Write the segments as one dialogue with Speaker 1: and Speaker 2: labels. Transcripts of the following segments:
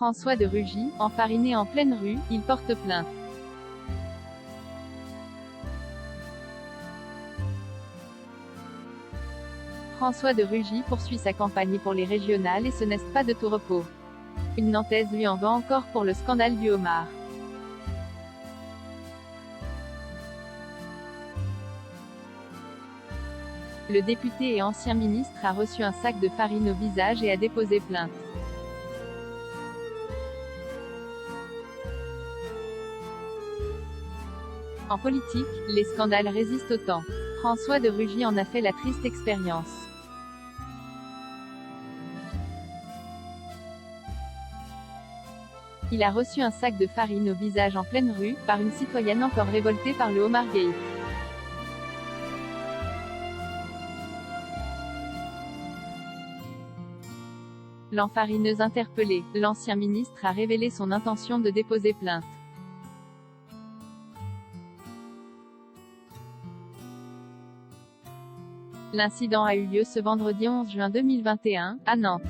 Speaker 1: François de Rugy, enfariné en pleine rue, il porte plainte. François de Rugy poursuit sa campagne pour les régionales et ce n'est pas de tout repos. Une Nantaise lui en va encore pour le scandale du homard. Le député et ancien ministre a reçu un sac de farine au visage et a déposé plainte. En politique, les scandales résistent au temps. François de Rugy en a fait la triste expérience. Il a reçu un sac de farine au visage en pleine rue, par une citoyenne encore révoltée par le Homargate. L'enfarineuse interpellée, l'ancien ministre a révélé son intention de déposer plainte. L'incident a eu lieu ce vendredi 11 juin 2021, à Nantes.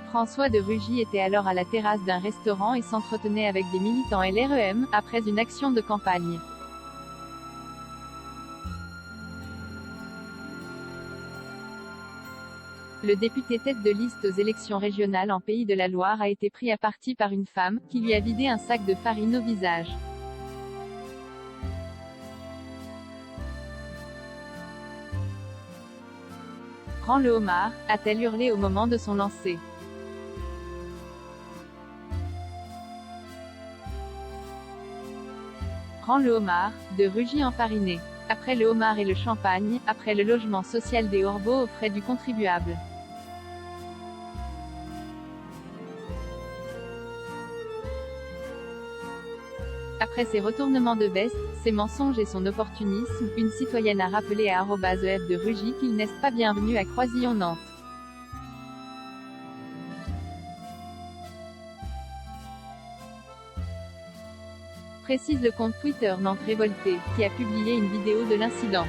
Speaker 1: François de Rugy était alors à la terrasse d'un restaurant et s'entretenait avec des militants LREM, après une action de campagne. Le député tête de liste aux élections régionales en Pays de la Loire a été pris à partie par une femme, qui lui a vidé un sac de farine au visage. Rends le homard, a-t-elle hurlé au moment de son lancer. Rends le homard, de Rugy enfariné. Après le homard et le champagne, après le logement social des Orbeaux aux frais du contribuable. Après ses retournements de veste, ses mensonges et son opportunisme, une citoyenne a rappelé à @EF de Rugy qu'il n'est pas bienvenu à Croisillon-Nantes. Précise le compte Twitter Nantes Révolté, qui a publié une vidéo de l'incident.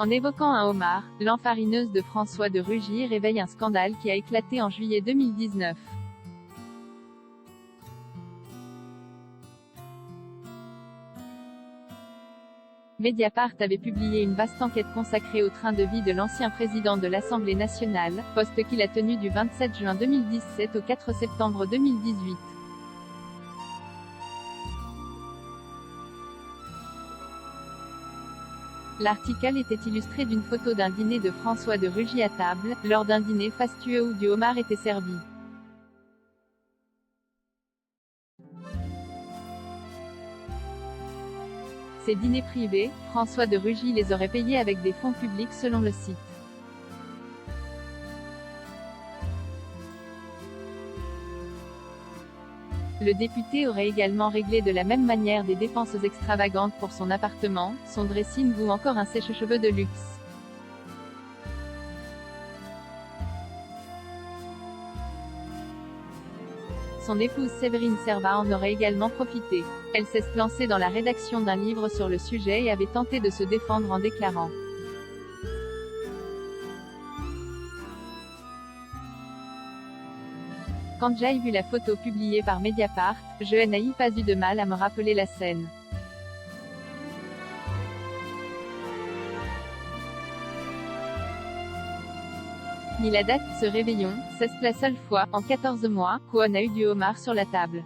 Speaker 1: En évoquant un homard, l'enfarineuse de François de Rugy réveille un scandale qui a éclaté en juillet 2019. Mediapart avait publié une vaste enquête consacrée au train de vie de l'ancien président de l'Assemblée nationale, poste qu'il a tenu du 27 juin 2017 au 4 septembre 2018. L'article était illustré d'une photo d'un dîner de François de Rugy à table, lors d'un dîner fastueux où du homard était servi. Ces dîners privés, François de Rugy les aurait payés avec des fonds publics selon le site. Le député aurait également réglé de la même manière des dépenses extravagantes pour son appartement, son dressing ou encore un sèche-cheveux de luxe. Son épouse Séverine Servat en aurait également profité. Elle s'est lancée dans la rédaction d'un livre sur le sujet et avait tenté de se défendre en déclarant: quand j'ai vu la photo publiée par Mediapart, je n'ai pas eu de mal à me rappeler la scène. Ni la date, ce réveillon, c'est la seule fois, en 14 mois, qu'on a eu du homard sur la table.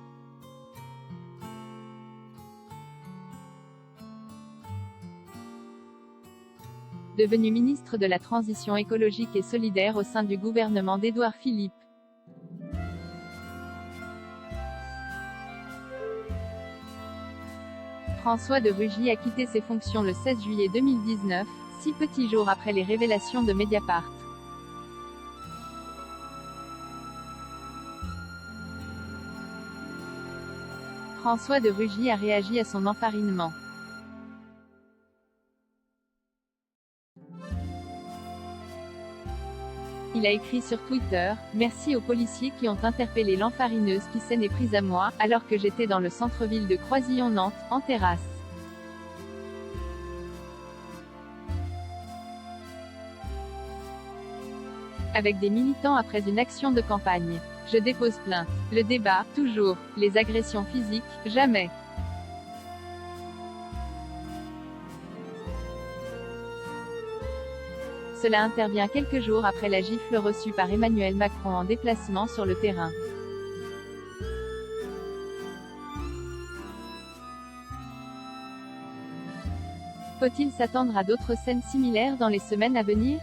Speaker 1: Devenu ministre de la Transition écologique et solidaire au sein du gouvernement d'Édouard Philippe. François de Rugy a quitté ses fonctions le 16 juillet 2019, 6 petits jours après les révélations de Mediapart. François de Rugy a réagi à son enfarinement. Il Il a écrit sur Twitter: « Merci aux policiers qui ont interpellé l'enfarineuse qui s'en est prise à moi, alors que j'étais dans le centre-ville de Croisillon-Nantes, en terrasse. Avec des militants après une action de campagne. Je dépose plainte. Le débat, toujours. Les agressions physiques, jamais. » Cela intervient quelques jours après la gifle reçue par Emmanuel Macron en déplacement sur le terrain. Faut-il s'attendre à d'autres scènes similaires dans les semaines à venir ?